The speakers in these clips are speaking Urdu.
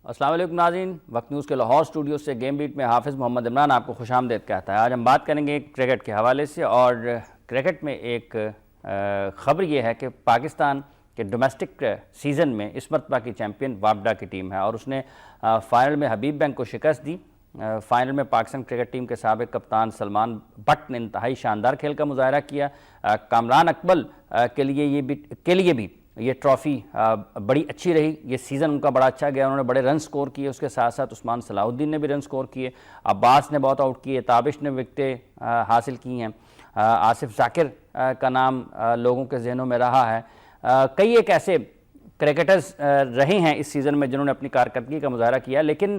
السلام علیکم ناظرین، وقت نیوز کے لاہور اسٹوڈیو سے گیم بیٹ میں حافظ محمد عمران آپ کو خوش آمدید کہتا ہے۔ آج ہم بات کریں گے کرکٹ کے حوالے سے، اور کرکٹ میں ایک خبر یہ ہے کہ پاکستان کے ڈومیسٹک سیزن میں اس مرتبہ کی چیمپئن وابڈا کی ٹیم ہے، اور اس نے فائنل میں حبیب بینک کو شکست دی۔ فائنل میں پاکستان کرکٹ ٹیم کے سابق کپتان سلمان بٹ نے انتہائی شاندار کھیل کا مظاہرہ کیا۔ کامران اقبال کے لیے بھی یہ ٹرافی بڑی اچھی رہی، یہ سیزن ان کا بڑا اچھا گیا، انہوں نے بڑے رن سکور کیے، اس کے ساتھ ساتھ عثمان صلاح الدین نے بھی رن سکور کیے، عباس نے بہت آؤٹ کیے، تابش نے وکٹیں حاصل کی ہیں، آصف ذاکر کا نام لوگوں کے ذہنوں میں رہا ہے۔ کئی ایک ایسے کرکٹرز رہے ہیں اس سیزن میں جنہوں نے اپنی کارکردگی کا مظاہرہ کیا، لیکن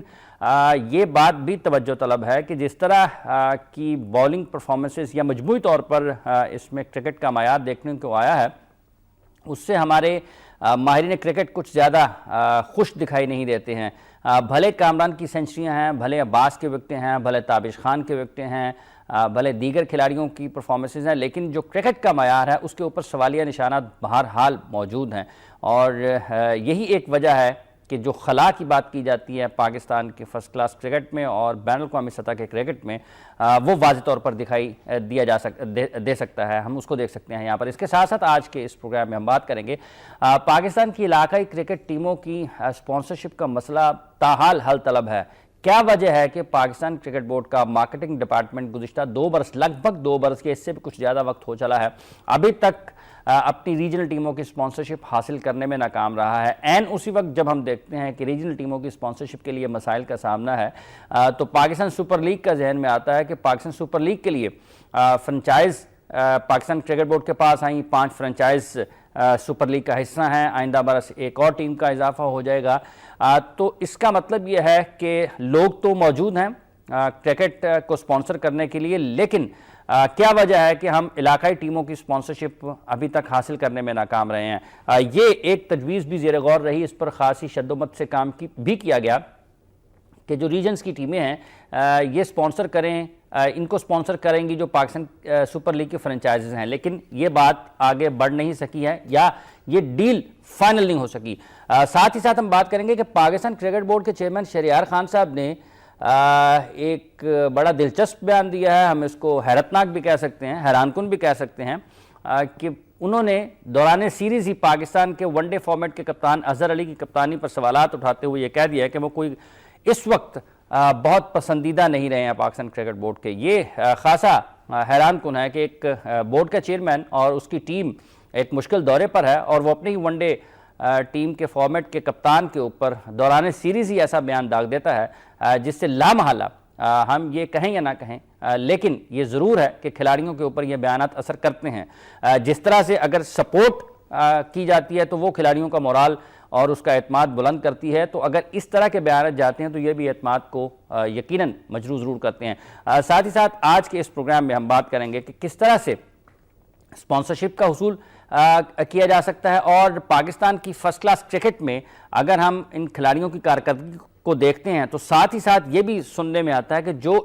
یہ بات بھی توجہ طلب ہے کہ جس طرح کی بالنگ پرفارمنسز یا مجموعی طور پر اس میں کرکٹ کا معیار دیکھنے کو آیا ہے، اس سے ہمارے ماہرین کرکٹ کچھ زیادہ خوش دکھائی نہیں دیتے ہیں۔ بھلے کامران کی سینچریاں ہیں، بھلے عباس کے وکٹیں ہیں، بھلے تابش خان کے وکٹیں ہیں، بھلے دیگر کھلاڑیوں کی پرفارمنسز ہیں، لیکن جو کرکٹ کا معیار ہے اس کے اوپر سوالیہ نشانات بہرحال موجود ہیں، اور یہی ایک وجہ ہے کہ جو خلا کی بات کی جاتی ہے پاکستان کے فرسٹ کلاس کرکٹ میں اور بین الاقوامی سطح کے کرکٹ میں، وہ واضح طور پر دکھائی دے سکتا ہے، ہم اس کو دیکھ سکتے ہیں یہاں پر۔ اس کے ساتھ ساتھ آج کے اس پروگرام میں ہم بات کریں گے پاکستان کی علاقائی کرکٹ ٹیموں کی اسپانسرشپ کا مسئلہ تاحال حل طلب ہے۔ کیا وجہ ہے کہ پاکستان کرکٹ بورڈ کا مارکیٹنگ ڈپارٹمنٹ گزشتہ 2 برس، لگ بھگ 2 برس کے اس سے بھی کچھ زیادہ وقت ہو چلا ہے، ابھی تک اپنی ریجنل ٹیموں کی اسپانسرشپ حاصل کرنے میں ناکام رہا ہے؟ اسی وقت جب ہم دیکھتے ہیں کہ ریجنل ٹیموں کی اسپانسرشپ کے لیے مسائل کا سامنا ہے، تو پاکستان سپر لیگ کا ذہن میں آتا ہے کہ پاکستان سپر لیگ کے لیے فرنچائز پاکستان کرکٹ بورڈ کے پاس آئیں، 5 فرنچائز سپر لیگ کا حصہ ہیں، آئندہ برس ایک اور ٹیم کا اضافہ ہو جائے گا۔ تو اس کا مطلب یہ ہے کہ لوگ تو موجود ہیں کرکٹ کو سپانسر کرنے کے لیے، لیکن کیا وجہ ہے کہ ہم علاقائی ٹیموں کی سپانسرشپ ابھی تک حاصل کرنے میں ناکام رہے ہیں؟ یہ ایک تجویز بھی زیر غور رہی، اس پر خاصی شدت سے کام بھی کیا گیا کہ جو ریجنز کی ٹیمیں ہیں یہ سپانسر کریں، ان کو سپانسر کریں گی جو پاکستان سپر لیگ کے فرنچائزز ہیں، لیکن یہ بات آگے بڑھ نہیں سکی ہے یا یہ ڈیل فائنل نہیں ہو سکی۔ ساتھ ہی ساتھ ہم بات کریں گے کہ پاکستان کرکٹ بورڈ کے چیئرمین شہریار خان صاحب نے ایک بڑا دلچسپ بیان دیا ہے، ہم اس کو حیرتناک بھی کہہ سکتے ہیں، حیران کن بھی کہہ سکتے ہیں، کہ انہوں نے دوران سیریز ہی پاکستان کے ون ڈے فارمیٹ کے کپتان اظہر علی کی کپتانی پر سوالات اٹھاتے ہوئے یہ کہہ دیا ہے کہ وہ کوئی اس وقت بہت پسندیدہ نہیں رہے ہیں پاکستان کرکٹ بورڈ کے۔ یہ خاصا حیران کن ہے کہ ایک بورڈ کا چیئرمین اور اس کی ٹیم ایک مشکل دورے پر ہے، اور وہ اپنی ہی ون ڈے ٹیم کے فارمیٹ کے کپتان کے اوپر دوران سیریز ہی ایسا بیان داغ دیتا ہے جس سے لامحالہ ہم یہ کہیں یا نہ کہیں، لیکن یہ ضرور ہے کہ کھلاڑیوں کے اوپر یہ بیانات اثر کرتے ہیں۔ جس طرح سے اگر سپورٹ کی جاتی ہے تو وہ کھلاڑیوں کا مورال اور اس کا اعتماد بلند کرتی ہے، تو اگر اس طرح کے بیانات جاتے ہیں تو یہ بھی اعتماد کو یقیناً مجروح ضرور کرتے ہیں۔ ساتھ ہی ساتھ آج کے اس پروگرام میں ہم بات کریں گے کہ کس طرح سے اسپانسرشپ کا حصول کیا جا سکتا ہے، اور پاکستان کی فرسٹ کلاس کرکٹ میں اگر ہم ان کھلاڑیوں کی کارکردگی کو دیکھتے ہیں تو ساتھ ہی ساتھ یہ بھی سننے میں آتا ہے کہ جو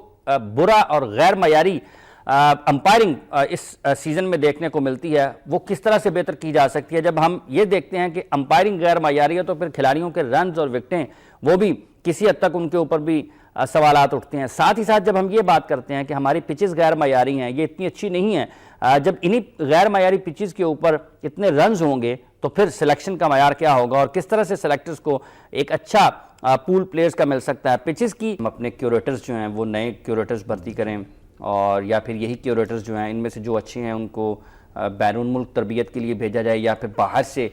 برا اور غیر معیاری امپائرنگ اس سیزن میں دیکھنے کو ملتی ہے وہ کس طرح سے بہتر کی جا سکتی ہے۔ جب ہم یہ دیکھتے ہیں کہ امپائرنگ غیر معیاری ہے تو پھر کھلاڑیوں کے رنز اور وکٹیں وہ بھی کسی حد تک ان کے اوپر بھی سوالات اٹھتے ہیں۔ ساتھ ہی ساتھ جب ہم یہ بات کرتے ہیں کہ ہماری پچز غیر معیاری ہیں، یہ اتنی اچھی نہیں ہیں، جب انہی غیر معیاری پچز کے اوپر اتنے رنز ہوں گے تو پھر سلیکشن کا معیار کیا ہوگا، اور کس طرح سے سلیکٹرز کو ایک اچھا پول پلیئرز کا مل سکتا ہے۔ پچز کی ہم اپنے کیوریٹرز جو ہیں وہ نئے کیوریٹرز بھرتی کریں، اور یا پھر یہی کیوریٹرز جو ہیں ان میں سے جو اچھے ہیں ان کو بیرون ملک تربیت کے لیے بھیجا جائے، یا پھر باہر سے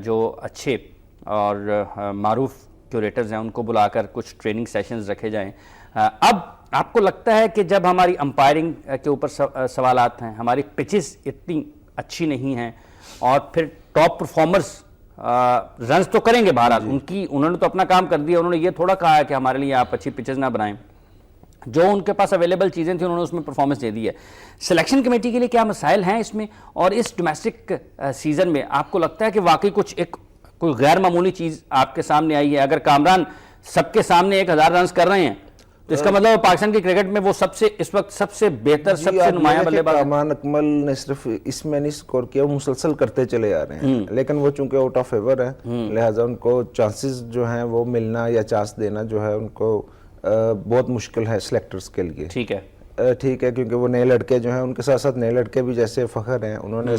جو اچھے اور معروف کیوریٹرز ہیں ان کو بلا کر کچھ ٹریننگ سیشنز رکھے جائیں۔ اب آپ کو لگتا ہے کہ جب ہماری امپائرنگ کے اوپر سوالات ہیں، ہماری پچز اتنی اچھی نہیں ہیں، اور پھر ٹاپ پرفارمرز رنز تو کریں گے بہرحال، انہوں نے تو اپنا کام کر دیا، انہوں نے یہ تھوڑا کہا ہے کہ ہمارے لیے آپ اچھی پچز نہ بنائیں، جو ان کے پاس اویلیبل چیزیں تھیں انہوں نے اس میں پرفارمنس دے دی ہے۔ سلیکشن کمیٹی کے لیے کیا مسائل ہیں اس میں، اور اس ڈومیسٹک سیزن میں آپ کو لگتا ہے کہ واقعی کوئی غیر معمولی چیز آپ کے سامنے آئی ہے؟ اگر کامران سب کے سامنے 1000 رنز کر رہے ہیں تو اس کا مطلب پاکستان کی کرکٹ میں وہ سب سے اس وقت سب سے بہتر سب سے نمایاں بلے باز کامران اکمل نے صرف اس میں نہیں سکور کیا، وہ مسلسل کرتے چلے آ رہے ہیں، لیکن وہ چونکہ آؤٹ آف فیور ہے لہٰذا ان کو چانسز جو ہیں وہ ملنا یا چانس دینا جو ہے ان کو بہت مشکل ہے سلیکٹرز کے لیے. ٹھیک ہے کیونکہ وہ نئے لڑکے جو ہیں ان کے ساتھ ساتھ نئے لڑکے بھی جیسے فخر ہیں انہوں نے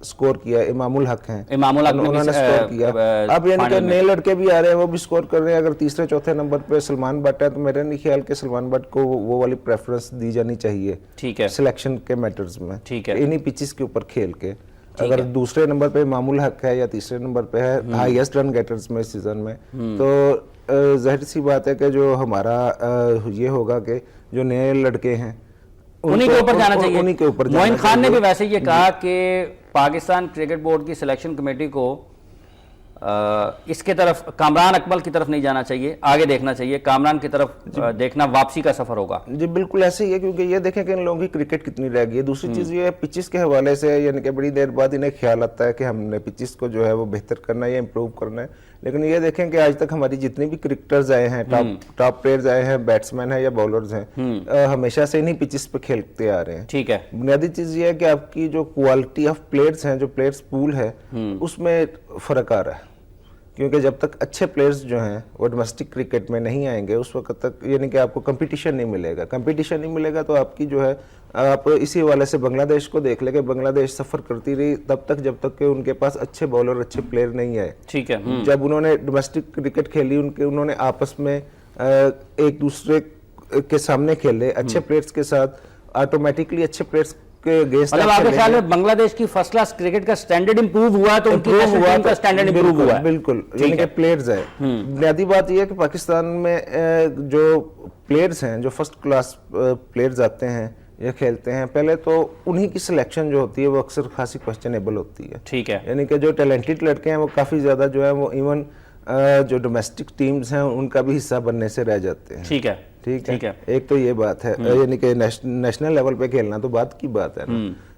سکور کیا، امام الحق ہیں انہوں نے سکور کیا. اب یعنی کہ نئے لڑکے بھی آ رہے ہیں وہ بھی سکور کر رہے ہیں. اگر تیسرے چوتھے نمبر پہ سلمان بٹ ہے تو میرا نہیں خیال کہ سلمان بٹ کو وہ والی پریفرنس دی جانی چاہیے سلیکشن کے میٹرز میں انہی پچز کے اوپر کھیل کے. اگر دوسرے نمبر پہ امام الحق ہے یا تیسرے نمبر پہ ہے ہائیسٹ رن گیٹرز میں سیزن میں، تو ظاہر سی بات ہے کہ جو ہمارا یہ ہوگا کہ جو نئے لڑکے ہیں انہی کے اوپر جانا چاہیے. معین خان نے بھی ویسے یہ کہا کہ پاکستان کرکٹ بورڈ کی سلیکشن کمیٹی کو اس کے طرف کامران اکمل کی طرف نہیں جانا چاہیے، آگے دیکھنا چاہیے، کامران کی طرف دیکھنا واپسی کا سفر ہوگا. جی بالکل ایسے ہی ہے، کیونکہ یہ دیکھیں کہ ان لوگوں کی کرکٹ کتنی رہ گئی ہے. دوسری چیز یہ ہے پچز کے حوالے سے، یعنی کہ بڑی دیر بعد انہیں خیال آتا ہے کہ ہم نے پچز کو جو ہے وہ بہتر کرنا ہے یا امپروو کرنا ہے. لیکن یہ دیکھیں کہ آج تک ہماری جتنی بھی کرکٹرز آئے ہیں، ٹاپ پلیئرز آئے ہیں، بیٹسمین ہیں یا بولرز ہیں، ہمیشہ سے انہی پچز پہ کھیلتے آ رہے ہیں. ٹھیک ہے. بنیادی چیز یہ ہے کہ آپ کی جو کوالٹی آف پلیئرز ہیں، جو پلیئرز پول ہے، اس میں فرق آ رہا ہے. کیونکہ جب تک اچھے پلیئرز جو ہیں وہ ڈومیسٹک کرکٹ میں نہیں آئیں گے اس وقت تک یعنی کہ آپ کو کمپٹیشن نہیں ملے گا. کمپٹیشن نہیں ملے گا تو آپ کی جو ہے آپ اسی حوالے سے بنگلہ دیش کو دیکھ لیں کہ بنگلہ دیش سفر کرتی رہی تب تک جب تک کہ ان کے پاس اچھے بولر اچھے پلیئر نہیں آئے. ٹھیک ہے. جب انہوں نے ڈومیسٹک کرکٹ کھیلی انہوں نے آپس میں ایک دوسرے کے سامنے کھیلے اچھے پلیئرز کے ساتھ، آٹومیٹکلی اچھے پلیئرز مطلب آپ کے خیال میں بنگلہ دیش کی فرسٹ کلاس کرکٹ کا سٹینڈرڈ امپروو ہوا تو ان کی نیشنل ٹیم کا سٹینڈرڈ امپروو ہوا ہے. بالکل، یعنی کہ پلیئرز ہے. بنیادی بات یہ ہے کہ پاکستان میں جو پلیئرز ہیں، جو فرسٹ کلاس پلیئرز آتے ہیں یا کھیلتے ہیں، پہلے تو انہی کی سلیکشن جو ہوتی ہے وہ اکثر خاصی کوسچنیبل ہوتی ہے. ٹھیک ہے. یعنی کہ جو ٹیلنٹڈ لڑکے ہیں وہ کافی زیادہ جو ہے وہ ایون جو ڈومیسٹک ٹیمز ہیں ان کا بھی حصہ بننے سے رہ جاتے ہیں. ٹھیک ہے. ٹھیک ہے. ایک تو یہ بات ہے، یعنی کہ نیشنل لیول پہ کھیلنا تو بات کی بات ہے.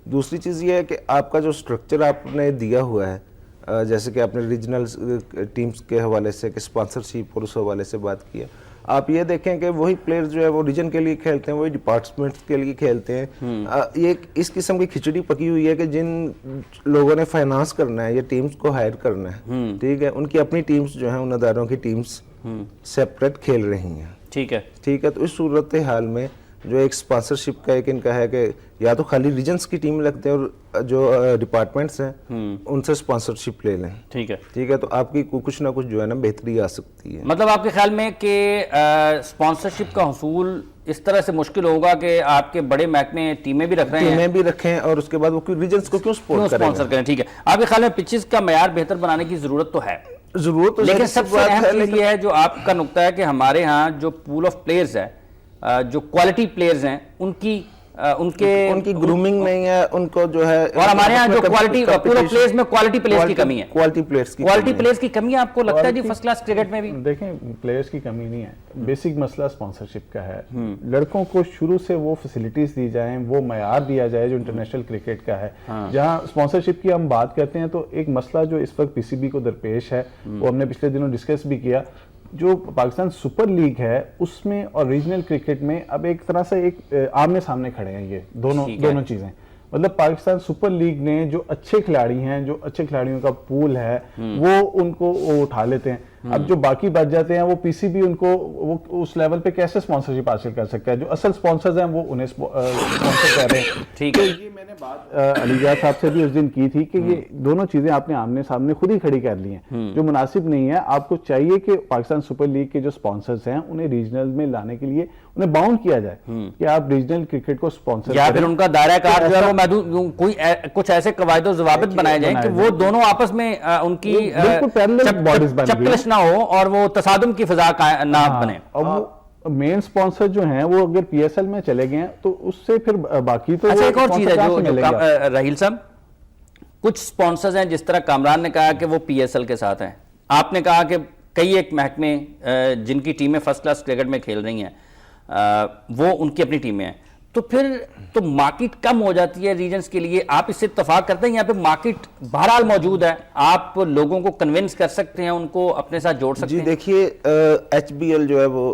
دوسری چیز یہ ہے کہ آپ کا جو سٹرکچر آپ نے دیا ہوا ہے، جیسے کہ آپ نے ریجنل ٹیمز کے حوالے سے کہ اسپانسرشپ اور اس حوالے سے بات کی ہے، آپ یہ دیکھیں کہ وہی پلیئرز جو ہے وہ ریجن کے لیے کھیلتے ہیں، وہی ڈپارٹمنٹس کے لیے کھیلتے ہیں. یہ اس قسم کی کھچڑی پکی ہوئی ہے کہ جن لوگوں نے فائنانس کرنا ہے یا ٹیمز کو ہائر کرنا ہے، ٹھیک ہے، ان کی اپنی ٹیمز جو ہیں ان اداروں کی ٹیمز سیپریٹ کھیل رہی ہیں. ٹھیک ہے. ٹھیک ہے. تو اس صورتحال میں جو ایک اسپانسرشپ کا ایک ان کا ہے کہ یا تو خالی ریجنز کی ٹیم رکھتے ہیں اور جو ڈپارٹمنٹس ہیں ان سے اسپانسرشپ لے لیں. ٹھیک ہے. ٹھیک ہے. تو آپ کی کچھ نہ کچھ جو ہے نا بہتری آ سکتی ہے. مطلب آپ کے خیال میں کہ اسپانسرشپ کا حصول اس طرح سے مشکل ہوگا کہ آپ کے بڑے محکمے ٹیمیں بھی رکھ رہے ہیں، ٹیمیں بھی رکھیں اور اس کے بعد وہ ریجنز کو کیوں اسپانسر کریں. ٹھیک ہے. آپ کے خیال میں پچز کا معیار بہتر بنانے کی ضرورت تو ہے، لیکن سب سے اہم چیز یہ ہے جو آپ کا نقطہ ہے کہ ہمارے ہاں جو پول آف پلیئرز ہے، جو کوالٹی پلیئرز ہیں ان کی گرومنگ نہیں ہے، ان کو جو ہے، اور ہمارے ہاں جو کوالٹی پول آف پلیئرز میں کوالٹی پلیئرز کی کمی ہے. کوالٹی پلیئرز کی کمی آپ کو لگتا ہے جی فرسٹ کلاس کرکٹ میں بھی؟ دیکھیں پلیئرز کی کمی نہیں ہے، بیسک مسئلہ اسپانسرشپ کا ہے. لڑکوں کو شروع سے وہ فیسلٹیز دی جائیں، وہ معیار دیا جائے جو انٹرنیشنل کرکٹ کا ہے. جہاں اسپانسرشپ کی ہم بات کرتے ہیں تو ایک مسئلہ جو اس وقت پی سی بی کو درپیش ہے وہ ہم نے پچھلے دنوں ڈسکس بھی کیا. جو پاکستان سپر لیگ ہے اس میں اور ریجنل کرکٹ میں اب ایک طرح سے ایک آمنے سامنے کھڑے ہیں یہ دونوں چیزیں. مطلب پاکستان سپر لیگ نے جو اچھے کھلاڑی ہیں، جو اچھے کھلاڑیوں کا پول ہے وہ ان کو اٹھا لیتے ہیں. اب جو باقی بچ جاتے ہیں وہ پی سی بی ان کو وہ اس لیول پہ کیسے اسپانسرشپ حاصل کر سکتا ہے؟ جو اصل اسپانسرز ہیں وہ انہیں اسپانسر کر رہے ہیں. ٹھیک ہے. یہ میں نے بات علی جاد صاحب سے بھی اس دن کی تھی کہ یہ دونوں چیزیں آپ نے آمنے سامنے خود ہی کھڑی کر لی ہیں جو مناسب نہیں ہے. آپ کو چاہیے کہ پاکستان سپر لیگ کے جو اسپانسرز ہیں انہیں ریجنل میں لانے کے لیے انہیں باؤنڈ کیا جائے کہ آپ ریجنل کرکٹ کو اسپانسر یا پھر ان کا دائرہ کار جو ہے وہ محدود، کوئی کچھ ایسے قواعد و ضوابط بنائے جائیں کہ وہ دونوں آپس میں ان کی چپکلش نہ ہو اور وہ تصادم کی فضا نہ بنے. اور مین سپانسر جو ہیں وہ اگر پی ایس ایل میں چلے گئے ہیں تو اس سے پھر باقی تو ایک اور چیز ہے جو راہیل صاحب، کچھ سپانسرز ہیں جس طرح کامران نے کہا کہ وہ پی ایس ایل کے ساتھ ہیں، آپ نے کہا کہ کئی ایک محکمے جن کی ٹیمیں فرسٹ کلاس کرکٹ میں کھیل رہی ہیں وہ ان کی اپنی ٹیمیں ہیں، تو پھر تو مارکیٹ کم ہو جاتی ہے ریجنز کے لیے. آپ اس سے اتفاق کرتے ہیں؟ یہاں پہ مارکیٹ بہرحال موجود ہے، آپ لوگوں کو کنونس کر سکتے ہیں، ان کو اپنے ساتھ جوڑ سکتے ہیں. جی دیکھیے ایچ بی ایل جو ہے وہ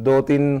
2-3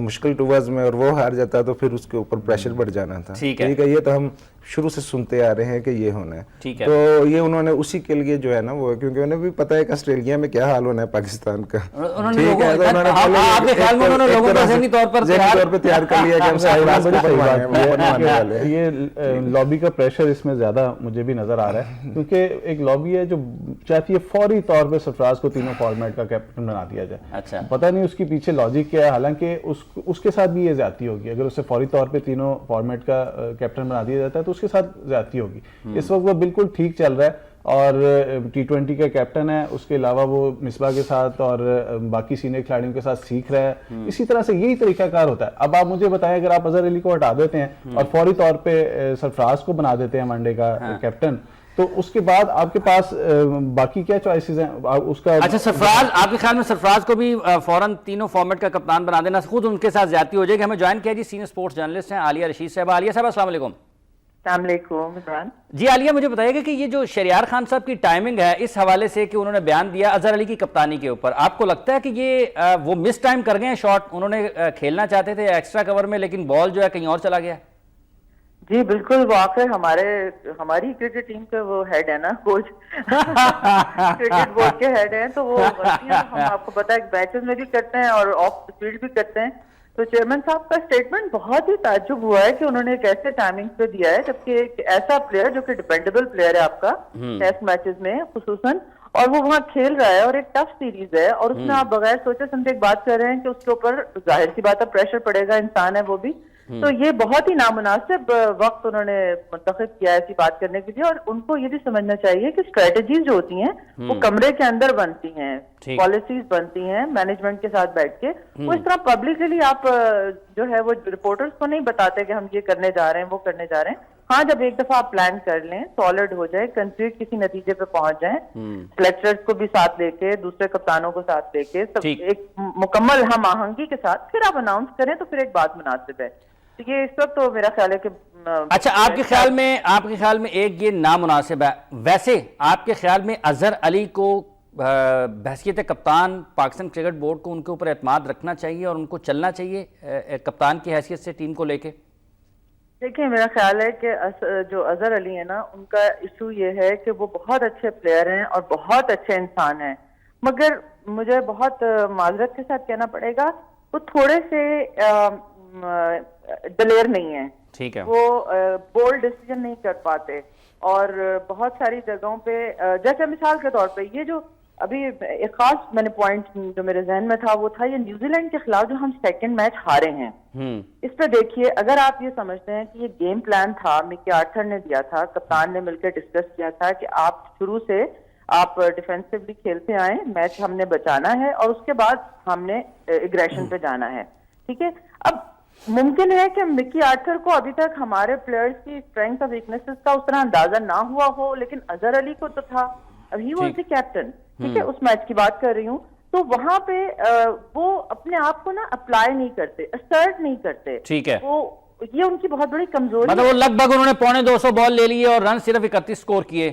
مشکل ٹوورز میں اور وہ ہار جاتا تو پھر اس کے اوپر پریشر بڑھ جانا تھا. ٹھیک ہے, یہ تو ہم شروع سے سنتے آ رہے ہیں کہ یہ ہونا ہے. تو یہ انہوں نے اسی کے لیے جو ہے نا وہ, کیونکہ انہیں بھی پتہ ہے کہ آسٹریلیا میں کیا حال ہونا ہے پاکستان کا, ٹھیک ہے, تو انہوں نے ذہنی طور پہ تیار کر لیا کہ ہم ساحراز کو بنوانے والے ہیں. یہ لابی کا پریشر اس میں زیادہ مجھے بھی نظر آ رہا ہے, کیونکہ ایک لابی ہے جو چاہتی ہے فوری طور پہ سرفراز کو تینوں فارمیٹ کا کیپٹن بنا دیا جائے. پتہ نہیں اس کے پیچھے لاجک کیا ہے, حالانکہ اس کے ساتھ بھی یہ زیادتی ہوگی. اگر اسے فوری طور پہ تینوں فارمیٹ کا کیپٹن بنا دیا جاتا ہے تو اس کے ساتھ زیادتی ہوگی. اس وقت وہ بالکل ٹھیک چل رہا ہے اور T20 کا کیپٹن ہے, اس کے علاوہ وہ مصباح کے ساتھ اور باقی سینئر کھلاڑیوں کے ساتھ سیکھ رہا ہے. اسی طرح سے یہی طریقہ کار ہوتا ہے. اب آپ مجھے بتائیں, اگر آپ اظہر علی کو ہٹا دیتے ہیں اور فوری طور پہ سرفراز کو بنا دیتے ہیں ون ڈے کا کیپٹن, تو اس کے بعد آپ کے پاس باقی کیا چوائسز ہیں اس کا؟ اچھا, سرفراز, آپ کے خیال میں سرفراز کو بھی فوراً تینوں فارمیٹ کا کپتان بنا دینا خود ان کے ساتھ زیادتی ہو جائے گی؟ ہمیں جوائن کیا جی سینئر سپورٹس جرنلسٹ ہیں عالیہ رشید صاحبہ. عالیہ صاحبہ السلام علیکم. السلام علیکم عمران جی. عالیہ مجھے بتائیے گا کہ یہ جو شہریار خان صاحب کی ٹائمنگ ہے اس حوالے سے کہ انہوں نے بیان دیا اظہر علی کی کپتانی کے اوپر, آپ کو لگتا ہے کہ یہ وہ مس ٹائم کر گئے ہیں شاٹ؟ انہوں نے کھیلنا چاہتے تھے ایکسٹرا کور میں لیکن بال جو ہے کہیں اور چلا گیا. جی بالکل, واقع ہماری کرکٹ ٹیم کے وہ ہیڈ ہے نا, کوچ کرکٹ بورڈ کے ہیڈ ہیں, تو وہ ہم آپ کو پتا ہے میچز میں بھی کرتے ہیں اور آف فیلڈ بھی کرتے ہیں. تو چیئرمین صاحب کا سٹیٹمنٹ بہت ہی تعجب ہوا ہے کہ انہوں نے ایک ایسے ٹائمنگ پہ دیا ہے, جبکہ ایک ایسا پلیئر جو کہ ڈیپینڈیبل پلیئر ہے آپ کا ٹیسٹ میچز میں خصوصاً, اور وہ وہاں کھیل رہا ہے اور ایک ٹف سیریز ہے, اور اس میں آپ بغیر سوچے سمجھے ایک بات کر رہے ہیں کہ اس کے اوپر ظاہر سی بات ہے پریشر پڑے گا, انسان ہے وہ بھی. تو یہ بہت ہی نامناسب وقت انہوں نے منتخب کیا ایسی بات کرنے کے لیے. اور ان کو یہ بھی سمجھنا چاہیے کہ اسٹریٹجیز جو ہوتی ہیں وہ کمرے کے اندر بنتی ہیں, پالیسیز بنتی ہیں مینجمنٹ کے ساتھ بیٹھ کے. وہ اس طرح پبلکلی آپ جو ہے وہ رپورٹرز کو نہیں بتاتے کہ ہم یہ کرنے جا رہے ہیں وہ کرنے جا رہے ہیں. ہاں, جب ایک دفعہ آپ پلان کر لیں, سالڈ ہو جائے, کنکریٹ کسی نتیجے پہ پہنچ جائیں, سلیکٹرز کو بھی ساتھ لے کے, دوسرے کپتانوں کو ساتھ لے کے, سب ایک مکمل ہم آہنگی کے ساتھ پھر آپ اناؤنس کریں تو پھر ایک بات مناسب ہے. یہ اس وقت تو میرا خیال ہے کہ اچھا, آپ کے خیال میں ایک یہ نامناسب ہے. ویسے آپ کے خیال میں اظہر علی کو بحیثیت کپتان پاکستان کرکٹ بورڈ کو ان کے اوپر اعتماد رکھنا چاہیے اور ان کو چلنا چاہیے کپتان کی حیثیت سے ٹیم کو لے کے؟ دیکھیں, میرا خیال ہے کہ جو اظہر علی ہے نا, ان کا ایشو یہ ہے کہ وہ بہت اچھے پلیئر ہیں اور بہت اچھے انسان ہیں, مگر مجھے بہت معذرت کے ساتھ کہنا پڑے گا وہ تھوڑے سے دلیر نہیں ہیں. ٹھیک ہے, وہ بولڈ ڈیسیجن نہیں کر پاتے, اور بہت ساری جگہوں پہ جیسے مثال کے طور پہ یہ جو ابھی ایک خاص میں نے پوائنٹ جو میرے ذہن میں تھا وہ تھا یہ نیوزی لینڈ کے خلاف جو ہم سیکنڈ میچ ہارے ہیں. اس پہ دیکھیے, اگر آپ یہ سمجھتے ہیں کہ یہ گیم پلان تھا, مکی آرتھر نے دیا تھا, کپتان نے مل کے ڈسکس کیا تھا کہ آپ شروع سے آپ ڈیفینسولی کھیلتے آئیں, میچ ہم نے بچانا ہے اور اس کے بعد ہم نے ایگریشن پہ جانا ہے, ٹھیک ہے. اب ممکن ہے کہ مکی آرتھر کو ابھی تک ہمارے پلیئرز کی اسٹرینگتھ اور ویکنیسز کا اس طرح اندازہ نہ ہوا ہو, لیکن اظہر علی کو تو تھا, ابھی وہ ایسے کیپٹن, ٹھیک ہے, اس میچ کی بات کر رہی ہوں. تو وہاں پہ وہ اپنے آپ کو نا اپلائی نہیں کرتے, اسرٹ نہیں کرتے. ٹھیک ہے, وہ یہ ان کی بہت بڑی کمزوری, مطلب وہ لگ بھگ انہوں نے 250 بال لے لیے اور رن صرف 31 سکور کیے.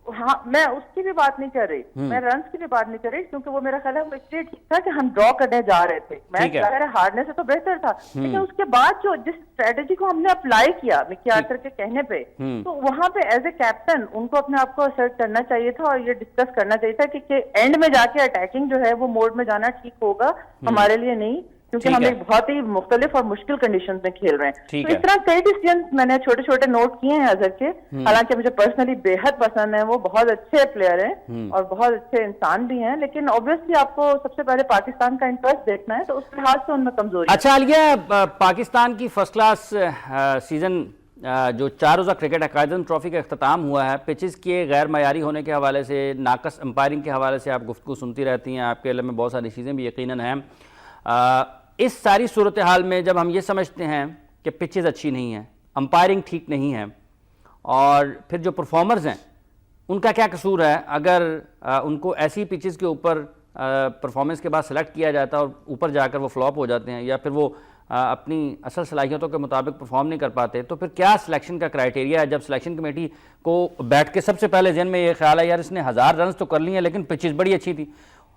ہاں, میں اس کی بھی بات نہیں کر رہی, میں رنز کی بھی بات نہیں کر رہی, کیونکہ وہ میرا خیال ہے وہ اس لیے ٹھیک تھا کہ ہم ڈرا کرنے جا رہے تھے, میچ ظاہر ہے ہارنے سے تو بہتر تھا, لیکن اس کے بعد جو جس اسٹریٹجی کو ہم نے اپلائی کیا مکی آرتھر کے کہنے پہ, تو وہاں پہ ایز اے کیپٹن ان کو اپنے آپ کو اسرٹ کرنا چاہیے تھا اور یہ ڈسکس کرنا چاہیے تھا کہ اینڈ میں جا کے اٹیکنگ جو ہے وہ موڈ میں جانا ٹھیک ہوگا ہمارے لیے نہیں, کیونکہ ہم ایک بہت ہی مختلف اور مشکل کنڈیشنز میں کھیل رہے ہیں. تو اس طرح کئی ڈیسیژنز میں نے چھوٹے چھوٹے نوٹ کیے ہیں اظہر کے, حالانکہ مجھے پرسنلی بے حد پسند ہیں, وہ بہت اچھے پلیئر ہیں اور بہت اچھے انسان بھی ہیں, لیکن اوبویسلی آپ کو سب سے پہلے پاکستان کا انٹرسٹ دیکھنا ہے, تو اس لحاظ سے ان میں کمزوری. اچھا عالیہ, پاکستان کی فرسٹ کلاس سیزن جو 4 روزہ کرکٹ عقائد ٹرافی کا اختتام ہوا ہے, پچز کے غیر معیاری ہونے کے حوالے سے, ناقص امپائرنگ کے حوالے سے آپ گفتگو سنتی رہتی ہیں, آپ کے علم میں بہت ساری چیزیں بھی یقیناً ہیں. اس ساری صورتحال میں جب ہم یہ سمجھتے ہیں کہ پچز اچھی نہیں ہیں, امپائرنگ ٹھیک نہیں ہے, اور پھر جو پرفارمرز ہیں ان کا کیا قصور ہے اگر ان کو ایسی پچز کے اوپر پرفارمنس کے بعد سلیکٹ کیا جاتا ہے اور اوپر جا کر وہ فلاپ ہو جاتے ہیں یا پھر وہ اپنی اصل صلاحیتوں کے مطابق پرفارم نہیں کر پاتے, تو پھر کیا سلیکشن کا کرائٹیریا ہے جب سلیکشن کمیٹی کو بیٹھ کے سب سے پہلے ذہن میں یہ خیال ہے یار اس نے 1000 رنز تو کر لی ہیں لیکن پچز بڑی اچھی تھی,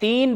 3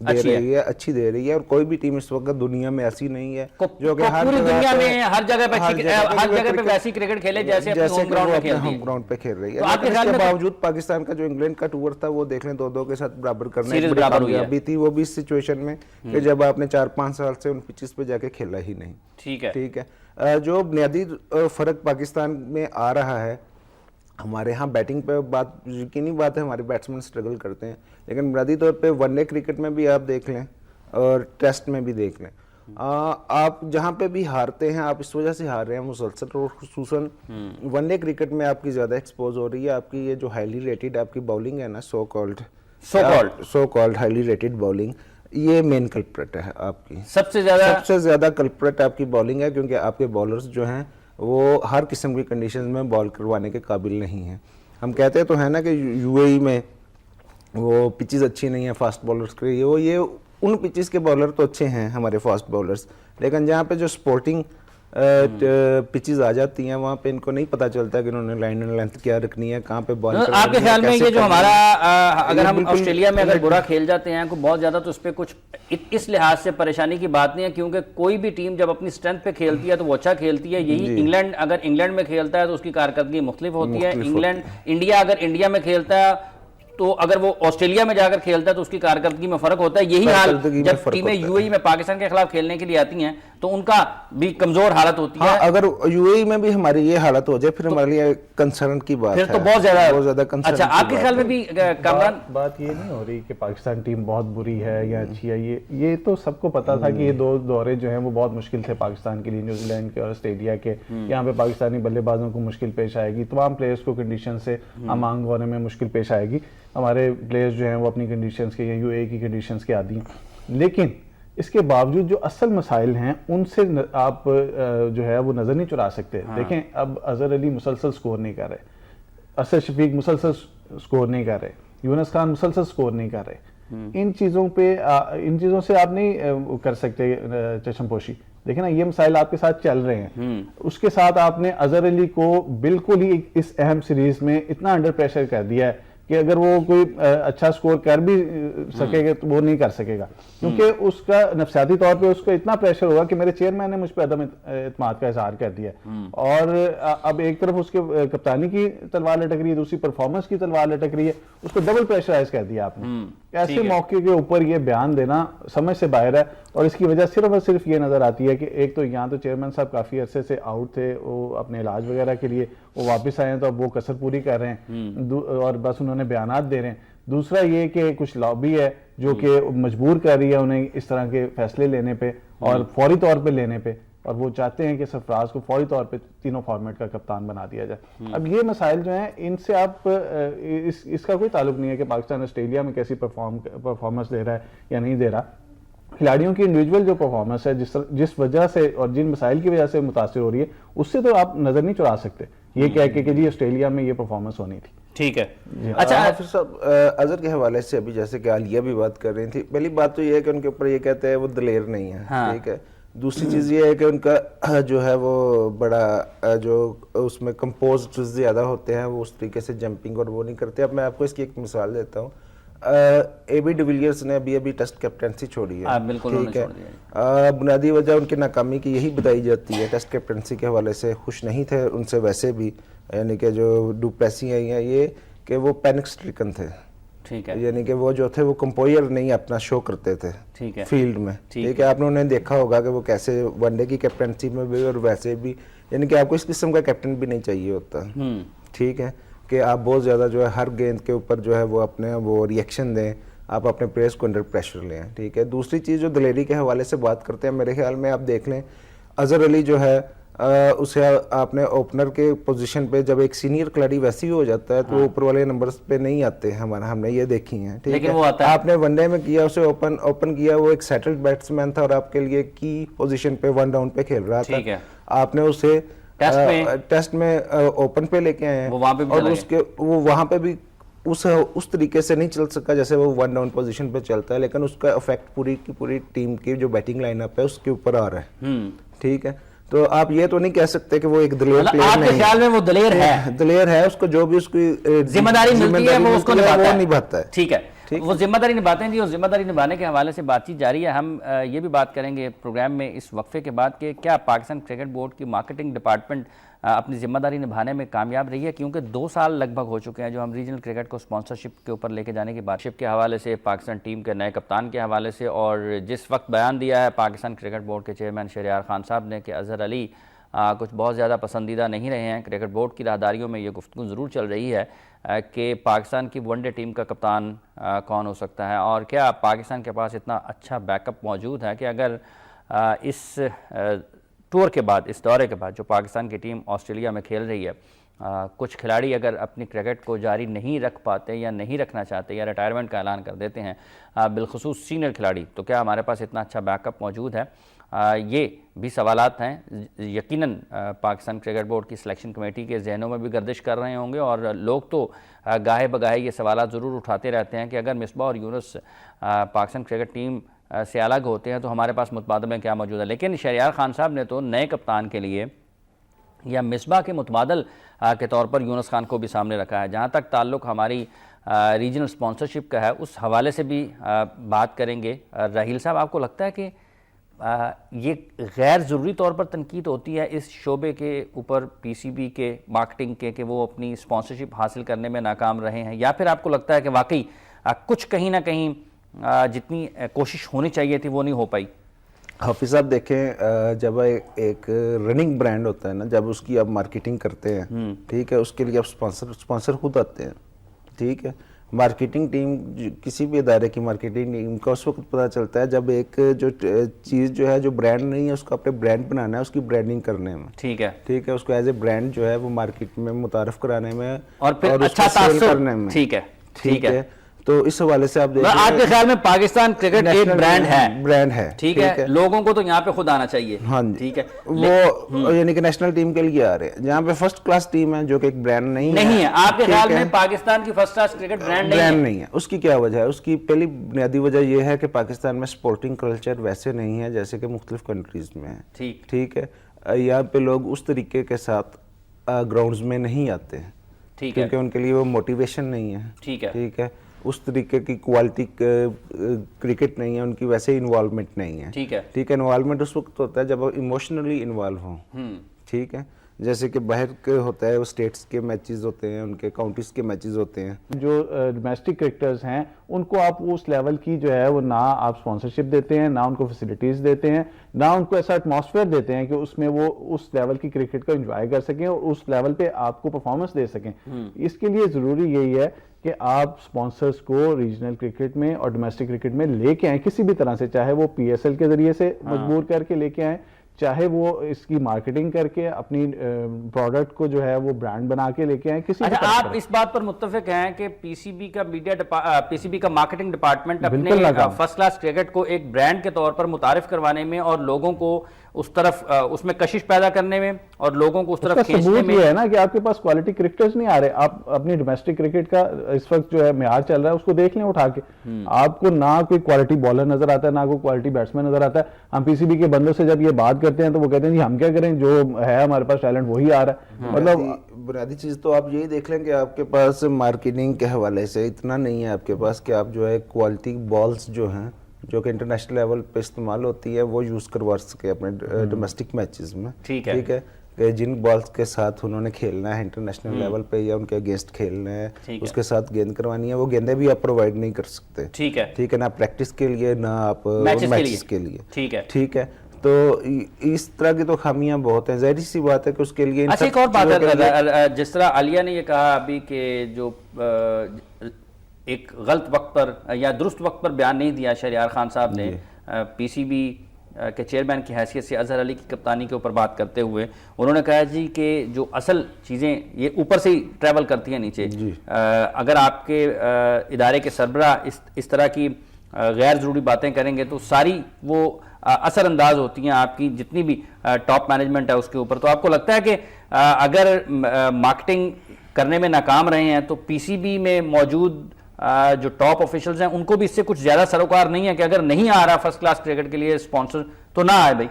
دے رہی ہے، اچھی دے رہی ہے، اور کوئی بھی ٹیم اس وقت دنیا میں ایسی نہیں ہے جو کہ پوری دنیا میں ہر جگہ پہ ویسی کرکٹ کھیلے جیسے ہوم گراؤنڈ پہ کھیل رہی ہے. لیکن اس کے باوجود پاکستان کا جو انگلینڈ کا ٹور تھا وہ دیکھ لیں 2-2 کے ساتھ برابر کرنے کی بڑی کامیابی تھی. وہ بھی اس سچویشن میں کہ جب آپ نے 4-5 سال سے ان پچز پہ جا کے کھیلا ہی نہیں. ٹھیک ہے. جو بنیادی فرق پاکستان میں آ رہا ہے، ہمارے ہاں بیٹنگ پہ بات یقینی بات ہے، ہمارے بیٹسمین سٹرگل کرتے ہیں، لیکن بنیادی طور پہ ون ڈے کرکٹ میں بھی آپ دیکھ لیں اور ٹیسٹ میں بھی دیکھ لیں، آپ جہاں پہ بھی ہارتے ہیں آپ اس وجہ سے ہار رہے ہیں مسلسل، اور خصوصاً ون ڈے کرکٹ میں آپ کی زیادہ ایکسپوز ہو رہی ہے. آپ کی یہ جو ہائیلی ریٹڈ آپ کی باؤلنگ ہے نا، so called highly rated bowling, یہ مین کلپریٹ ہے آپ کی. سب سے زیادہ کلپریٹ آپ کی باؤلنگ ہے، کیونکہ آپ کے بالرز جو ہیں وہ ہر قسم کی کنڈیشنز میں بال کروانے کے قابل نہیں ہیں. ہم کہتے تو ہیں نا کہ یو اے ای میں وہ پچز اچھی نہیں ہیں فاسٹ بالرز کے لیے، وہ یہ ان پچز کے بالر تو اچھے ہیں ہمارے فاسٹ بالرز، لیکن جہاں پہ جو سپورٹنگ پچز آ جاتی ہیں وہاں پہ ان کو نہیں پتہ چلتا کہ انہوں نے لائن اینڈ لینتھ کیا رکھنی ہے، کہاں پہ بال. آپ کے خیال میں یہ جو ہمارا اگر ہم آسٹریلیا میں اگر برا کھیل جاتے ہیں کوئی بہت زیادہ، تو اس پہ کچھ اس لحاظ سے پریشانی کی بات نہیں ہے، کیونکہ کوئی بھی ٹیم جب اپنی اسٹرینتھ پہ کھیلتی ہے تو وہ اچھا کھیلتی ہے. یہی انگلینڈ اگر انگلینڈ میں کھیلتا ہے تو اس کی کارکردگی مختلف ہوتی ہے. انڈیا اگر انڈیا میں کھیلتا ہے تو اگر وہ آسٹریلیا میں جا کر کھیلتا ہے تو اس کی کارکردگی میں فرق ہوتا ہے. یہی حال جب ٹیمیں یو اے ای میں پاکستان کے خلاف کھیلنے کے لیے آتی ہیں تو ان کا بھی کمزور حالت ہوتی ہے. اگر یو اے ای میں بھی ہماری یہ حالت ہو جائے پھر ہمارے لیے کنسرن کی بات ہے، پھر تو بہت زیادہ کنسرن. اچھا، آپ کے خیال میں بھی کامران بات یہ نہیں ہو رہی کہ پاکستان ٹیم بہت بری ہے یا اچھی ہے، یہ تو سب کو پتا تھا کہ یہ 2 دورے جو ہیں وہ بہت مشکل تھے پاکستان کے لیے، نیوزی لینڈ کے اور آسٹریلیا کے. یہاں پہ پاکستانی بلے بازوں کو مشکل پیش آئے گی، تمام پلیئرز کو کنڈیشن سے امانگ ہونے میں مشکل پیش آئے گی. ہمارے پلیئرز جو ہیں وہ اپنی کنڈیشنز کے یا یو اے کی کنڈیشنز کے عادی ہیں، لیکن اس کے باوجود جو اصل مسائل ہیں ان سے آپ جو ہے وہ نظر نہیں چرا سکتے. دیکھیں اب اظہر علی مسلسل سکور نہیں کر رہے، اسد شفیق مسلسل سکور نہیں کر رہے، یونس خان مسلسل سکور نہیں کر رہے. ان چیزوں سے آپ نہیں کر سکتے چشم پوشی. دیکھیں نا، یہ مسائل آپ کے ساتھ چل رہے ہیں، اس کے ساتھ آپ نے اظہر علی کو بالکل ہی اس اہم سیریز میں اتنا انڈر پریشر کر دیا ہے کہ اگر وہ کوئی اچھا سکور کر بھی سکے گا تو وہ نہیں کر سکے گا، کیونکہ اس کا نفسیاتی طور پہ اس کو اتنا پریشر ہوگا کہ میرے چیئرمین نے مجھ پہ عدم اعتماد کا اظہار کر دیا. اور اب ایک طرف اس کے کپتانی کی تلوار لٹک رہی ہے، دوسری پرفارمنس کی تلوار لٹک رہی ہے، اس کو ڈبل پریشرائز کر دیا آپ نے. ایسے موقع کے اوپر یہ بیان دینا سمجھ سے باہر ہے، اور اس کی وجہ صرف اور صرف یہ نظر آتی ہے کہ ایک تو یہاں تو چیئرمین صاحب کافی عرصے سے آؤٹ تھے، وہ اپنے علاج وغیرہ کے لیے وہ واپس آئے ہیں تو اب وہ کسر پوری کر رہے ہیں اور بس انہوں نے بیانات دے رہے ہیں. دوسرا یہ کہ کچھ لابی ہے جو کہ مجبور کر رہی ہے انہیں اس طرح کے فیصلے لینے پہ اور فوری طور پہ لینے پہ، اور وہ چاہتے ہیں کہ سرفراز کو فوری طور پہ تینوں فارمیٹ کا کپتان بنا دیا جائے. اب یہ مسائل جو ہیں ان سے آپ اس کا کوئی تعلق نہیں ہے کہ پاکستان آسٹریلیا میں کیسی پرفارمنس دے رہا ہے یا نہیں دے رہا. کھلاڑیوں کی انڈیویجول جو پرفارمنس ہے جس وجہ سے اور جن مسائل کی وجہ سے متاثر ہو رہی ہے اس سے تو آپ نظر نہیں چرا سکتے یہ کہہ کے کہ جی آسٹریلیا میں یہ پرفارمنس ہونی تھی. ٹھیک ہے. اچھا حافظ صاحب، اظہر کے حوالے سے ابھی جیسے کہ عالیہ بھی بات کر رہی تھی، پہلی بات تو یہ ہے کہ ان کے اوپر یہ کہتے ہیں وہ دلیر نہیں ہے، ٹھیک ہے. دوسری چیز یہ ہے کہ ان کا جو ہے وہ بڑا جو اس میں کمپوزڈ زیادہ ہوتے ہیں، وہ اس طریقے سے جمپنگ اور وہ نہیں کرتے. اب میں آپ کو اس کی ایک مثال دیتا ہوں. اے بی ڈیویلیئرز نے ابھی ٹیسٹ کیپٹنسی چھوڑی ہے، ٹھیک ہے. بنیادی وجہ ان کی ناکامی کی یہی بتائی جاتی ہے. ٹیسٹ کیپٹنسی کے حوالے سے خوش نہیں تھے ان سے ویسے بھی، یعنی کہ جو ڈوپلیسی آئی ہیں یہ کہ وہ پینک سٹرکن تھے، ٹھیک ہے. یعنی کہ وہ جو تھے وہ کمپوئر نہیں اپنا شو کرتے تھے فیلڈ میں، ٹھیک ہے. آپ نے انہیں دیکھا ہوگا کہ وہ کیسے ون ڈے کی کیپٹنسی میں بھی اور ویسے بھی، یعنی کہ آپ کو اس قسم کا کیپٹن بھی نہیں چاہیے ہوتا، ٹھیک ہے، کہ آپ بہت زیادہ جو ہے ہر گیند کے اوپر جو ہے وہ اپنے وہ ریئیکشن دیں، آپ اپنے پلیئرز کو انڈر پریشر لیں، ٹھیک ہے. دوسری چیز جو دلیری کے حوالے سے بات کرتے ہیں، میرے خیال میں آپ دیکھ لیں اظہر علی جو ہے اسے آپ نے اوپنر کے پوزیشن پہ جب ایک سینئر کھلاڑی ویسی ہو جاتا ہے تو اوپر والے نمبرز پہ نہیں آتے ہمارا، ہم نے یہ دیکھی ہیں، ٹھیک ہے. آپ نے ون ڈے میں کیا، اسے اوپن کیا، وہ ایک سیٹلڈ بیٹسمین تھا اور آپ کے لیے کی پوزیشن پہ 1 ڈاؤن پہ کھیل رہا تھا. آپ نے اسے ٹیسٹ میں اوپن پہ لے کے آئے ہیں اور وہ وہاں پہ بھی اس طریقے سے نہیں چل سکا جیسے وہ 1 ڈاؤن پوزیشن پہ چلتا ہے، لیکن اس کا افیکٹ پوری کی پوری ٹیم کی جو بیٹنگ لائن اپ ہے اس کے اوپر آ رہا ہے، ٹھیک ہے. تو آپ یہ تو نہیں کہہ سکتے کہ وہ ایک دلیر پلیئر نہیں ہے. آپ کے خیال میں وہ دلیر ہے؟ دلیر ہے، اس کو جو بھی اس کی ذمہ داری ملتی ہے وہ اس کو نبھاتا ہے. ٹھیک ہے. وہ ذمہ داری نبھاتے ہیں جی، اور ذمہ داری نبھانے کے حوالے سے بات چیت جاری ہے. ہم یہ بھی بات کریں گے پروگرام میں اس وقفے کے بعد کہ کیا پاکستان کرکٹ بورڈ کی مارکیٹنگ ڈپارٹمنٹ اپنی ذمہ داری نبھانے میں کامیاب رہی ہے، کیونکہ 2 سال لگ بھگ ہو چکے ہیں جو ہم ریجنل کرکٹ کو اسپانسرشپ کے اوپر لے کے جانے کی بات کے حوالے سے، پاکستان ٹیم کے نئے کپتان کے حوالے سے، اور جس وقت بیان دیا ہے پاکستان کرکٹ بورڈ کے چیئرمین شہریار خان صاحب نے کہ اظہر علی کچھ بہت زیادہ پسندیدہ نہیں رہے ہیں. کرکٹ بورڈ کی راہداریوں میں یہ گفتگو ضرور چل رہی ہے کہ پاکستان کی ون ڈے ٹیم کا کپتان کون ہو سکتا ہے، اور کیا پاکستان کے پاس اتنا اچھا بیک اپ موجود ہے کہ اگر اس ٹور کے بعد، اس دورے کے بعد جو پاکستان کی ٹیم آسٹریلیا میں کھیل رہی ہے، کچھ کھلاڑی اگر اپنی کرکٹ کو جاری نہیں رکھ پاتے یا نہیں رکھنا چاہتے یا ریٹائرمنٹ کا اعلان کر دیتے ہیں، بالخصوص سینئر کھلاڑی، تو کیا ہمارے پاس اتنا اچھا بیک اپ موجود ہے؟ یہ بھی سوالات ہیں یقیناً پاکستان کرکٹ بورڈ کی سلیکشن کمیٹی کے ذہنوں میں بھی گردش کر رہے ہوں گے، اور لوگ تو گاہے بگاہے یہ سوالات ضرور اٹھاتے رہتے ہیں کہ اگر مصباح اور یونس پاکستان کرکٹ ٹیم سے الگ ہوتے ہیں تو ہمارے پاس متبادل میں کیا موجود ہے. لیکن شہریار خان صاحب نے تو نئے کپتان کے لیے یا مصباح کے متبادل کے طور پر یونس خان کو بھی سامنے رکھا ہے. جہاں تک تعلق ہماری ریجنل اسپانسرشپ کا ہے اس حوالے سے بھی بات کریں گے. راحیل صاحب، آپ کو لگتا ہے کہ یہ غیر ضروری طور پر تنقید ہوتی ہے اس شعبے کے اوپر پی سی بی کے مارکیٹنگ کے کہ وہ اپنی اسپانسرشپ حاصل کرنے میں ناکام رہے ہیں، یا پھر آپ کو لگتا ہے کہ واقعی کچھ کہیں نہ کہیں جتنی کوشش ہونی چاہیے تھی وہ نہیں ہو پائی؟ حافظ صاحب دیکھیں، جب ایک رننگ برانڈ ہوتا ہے نا، جب اس کی آپ مارکیٹنگ کرتے ہیں، ٹھیک ہے، اس کے لیے آپ اسپانسر خود آتے ہیں، ٹھیک ہے. مارکیٹنگ ٹیم، کسی بھی ادارے کی مارکیٹنگ ٹیم کا اس وقت پتہ چلتا ہے جب ایک جو چیز جو ہے جو برانڈ نہیں ہے اس کو اپنے برانڈ بنانا ہے، اس کی برانڈنگ کرنے میں، ٹھیک ہے، اس کو ایز اے برانڈ جو ہے وہ مارکیٹ میں متعارف کرانے میں اور پھر اس کو سیل کرنے میں، ٹھیک ہے. تو اس حوالے سے آپ دیکھیں، آپ کے خیال میں پاکستان کرکٹ ایک برانڈ ہے، ٹھیک ہے، لوگوں کو تو یہاں پہ خود آنا چاہیے، ہاں جی، ٹھیک ہے، وہ یعنی کہ نیشنل ٹیم کے لیے آ رہے ہیں جہاں پہ فرسٹ کلاس ٹیم ہے جو کہ ایک برانڈ نہیں ہے. آپ کے خیال میں پاکستان کی فرسٹ کلاس کرکٹ برانڈ نہیں ہے؟ اس کی کیا وجہ ہے؟ اس کی پہلی بنیادی وجہ یہ ہے کہ پاکستان میں سپورٹنگ کلچر ویسے نہیں ہے جیسے کہ مختلف کنٹریز میں ہے، ٹھیک ہے. یہاں پہ لوگ اس طریقے کے ساتھ گراؤنڈز میں نہیں آتے ہیں کیونکہ ان کے لیے وہ موٹیویشن نہیں ہے، ٹھیک ہے، اس طریقے کی کوالٹی کرکٹ نہیں ہے، ان کی ویسے انوالومنٹ نہیں ہے، ٹھیک ہے. انوالومنٹ اس وقت ہوتا ہے جب وہ ایموشنلی انوالو ہوں، ٹھیک ہے، جیسے کہ باہر کے ہوتا ہے وہ اسٹیٹس کے میچز ہوتے ہیں، ان کے کاؤنٹیز کے میچز ہوتے ہیں. جو ڈومیسٹک کرکٹرز ہیں ان کو آپ اس لیول کی جو ہے وہ نہ آپ سپانسرشپ دیتے ہیں، نہ ان کو فیسلٹیز دیتے ہیں، نہ ان کو ایسا ایٹماسفیئر دیتے ہیں کہ اس میں وہ اس لیول کی کرکٹ کو انجوائے کر سکیں اور اس لیول پہ آپ کو پرفارمنس دے سکیں. اس کے لیے ضروری یہی ہے کہ آپ سپانسرز کو ریجنل کرکٹ میں اور ڈومیسٹک کرکٹ میں لے کے آئیں کسی بھی طرح سے، چاہے وہ پی ایس ایل کے ذریعے سے مجبور کر کے لے کے آئیں، چاہے وہ اس کی مارکیٹنگ کر کے اپنی پروڈکٹ کو جو ہے وہ برانڈ بنا کے لے کے آئیں کسی بھی طرح. آپ اس بات پر متفق ہیں کہ پی سی بی کا مارکیٹنگ ڈپارٹمنٹ اپنے فرسٹ کلاس کرکٹ کو ایک برانڈ کے طور پر متعارف کروانے میں اور لوگوں کو اس طرف اس میں کشش پیدا کرنے میں اور لوگوں کو اس طرف کھینچنے میں؟ یہ ہے نا کہ آپ کے پاس کوالٹی کرکٹرز نہیں آ رہے. آپ اپنی ڈومیسٹک کرکٹ کا اس وقت جو ہے معیار چل رہا ہے اس کو دیکھ لیں اٹھا کے، آپ کو نہ کوئی کوالٹی بالر نظر آتا ہے نہ کوئی کوالٹی بیٹسمین نظر آتا ہے. ہم پی سی بی کے بندوں سے جب یہ بات کرتے ہیں تو وہ کہتے ہیں جی ہم کیا کریں، جو ہے ہمارے پاس ٹیلنٹ وہی آ رہا ہے. مطلب بنیادی چیز تو آپ یہی دیکھ لیں کہ آپ کے پاس مارکیٹنگ کے حوالے سے اتنا نہیں ہے آپ کے پاس کہ آپ جو ہے کوالٹی بالز جو ہیں جو کہ انٹرنیشنل لیول پہ استعمال ہوتی ہے وہ یوز کروا سکے اپنے ڈومیسٹک میچز میں، ٹھیک ہے، کہ جن بالز کے ساتھ انہوں نے کھیلنا ہے انٹرنیشنل لیول پہ یا ان کے اگینسٹ کھیلنا ہے اس کے ساتھ گیند کروانی ہے، وہ گیندیں بھی آپ پرووائڈ نہیں کر سکتے، ٹھیک ہے، نہ پریکٹس کے لیے نہ آپ میچز کے لیے، ٹھیک ہے. تو اس طرح کی تو خامیاں بہت ہیں، ظاہری سی بات ہے کہ اس کے لیے. اچھا، ایک اور بات ہے، جس طرح عالیہ نے یہ کہا ابھی کہ جو ایک غلط وقت پر یا درست وقت پر بیان نہیں دیا شہریار خان صاحب نے پی سی بی کے چیئرمین کی حیثیت سے اظہر علی کی کپتانی کے اوپر بات کرتے ہوئے، انہوں نے کہا جی کہ جو اصل چیزیں یہ اوپر سے ہی ٹریول کرتی ہیں نیچے. اگر آپ کے ادارے کے سربراہ اس طرح کی غیر ضروری باتیں کریں گے تو ساری وہ اثر انداز ہوتی ہیں آپ کی جتنی بھی ٹاپ مینجمنٹ ہے اس کے اوپر. تو آپ کو لگتا ہے کہ اگر مارکیٹنگ کرنے میں ناکام رہے ہیں تو پی سی بی میں موجود جو ٹاپ آفیشلز ہیں ان کو بھی اس سے کچھ زیادہ سروکار نہیں ہے کہ اگر نہیں آ رہا فرسٹ کلاس کرکٹ کے لیے اسپانسر تو نہ آئے بھائی؟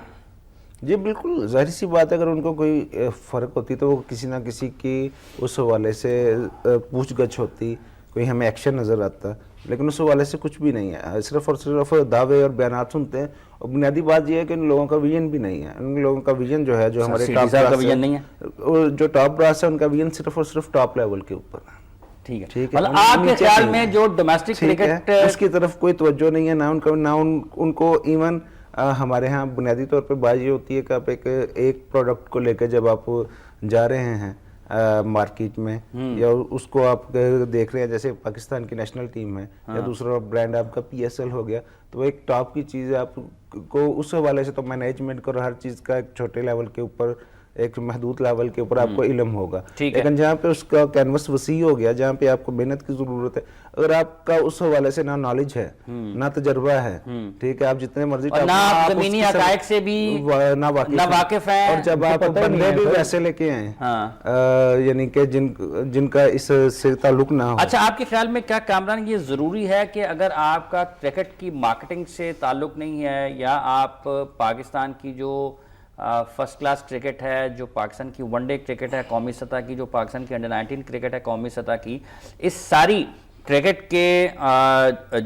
جی بالکل، ظاہری سی بات ہے، اگر ان کو کوئی فرق ہوتی تو وہ کسی نہ کسی کی اس حوالے سے پوچھ گچھ ہوتی، کوئی ہمیں ایکشن نظر آتا. لیکن اس حوالے سے کچھ بھی نہیں ہے, صرف اور صرف دعوے اور بیانات سنتے ہیں. اور بنیادی بات یہ ہے کہ ان لوگوں کا ویژن بھی نہیں ہے. ان لوگوں کا ویژن جو ہے, جو ہمارے جو ٹاپ براس ہے, ان کا ویژن صرف اور صرف ٹاپ لیول کے اوپر ہے. ٹھیک ہے, مطلب آپ کے خیال میں جو ڈومیسٹک کرکٹ اس کی طرف کوئی توجہ نہیں ہے, نہ ان کو ایون ہمارے ہاں بنیادی طور پہ بات یہ ہوتی ہے کہ آپ ایک پروڈکٹ کو لے کے جب آپ جا رہے ہیں مارکیٹ میں, یا اس کو آپ دیکھ رہے ہیں جیسے پاکستان کی نیشنل ٹیم ہے, یا دوسرا برانڈ آپ کا PSL ہو گیا, تو وہ ایک ٹاپ کی چیز ہے. آپ کو اس حوالے سے تو مینجمنٹ کو ہر چیز کا ایک چھوٹے لیول کے اوپر, ایک محدود لیول کے اوپر آپ کو علم ہوگا. لیکن جہاں پہ اس کا کینوس وسیع ہو گیا, جہاں پہ آپ کو محنت کی ضرورت ہے, اگر آپ کا اس حوالے سے نہ نالج ہے, نہ تجربہ ہے, ٹھیک ہے, آپ جتنے مرضی زمینی حقائق سے بھی نہ واقف ہیں, اور جب آپ بندے بھی ویسے لے کے آئیں یعنی کہ جن کا اس سے تعلق نہ ہو. اچھا, آپ کے خیال میں کیا کامران یہ ضروری ہے کہ اگر آپ کا کرکٹ کی مارکیٹنگ سے تعلق نہیں ہے, یا آپ پاکستان کی جو فرسٹ کلاس کرکٹ ہے, جو پاکستان کی ون ڈے کرکٹ ہے قومی سطح کی, جو پاکستان کی انڈر-19 کرکٹ ہے قومی سطح کی, اس ساری کرکٹ کے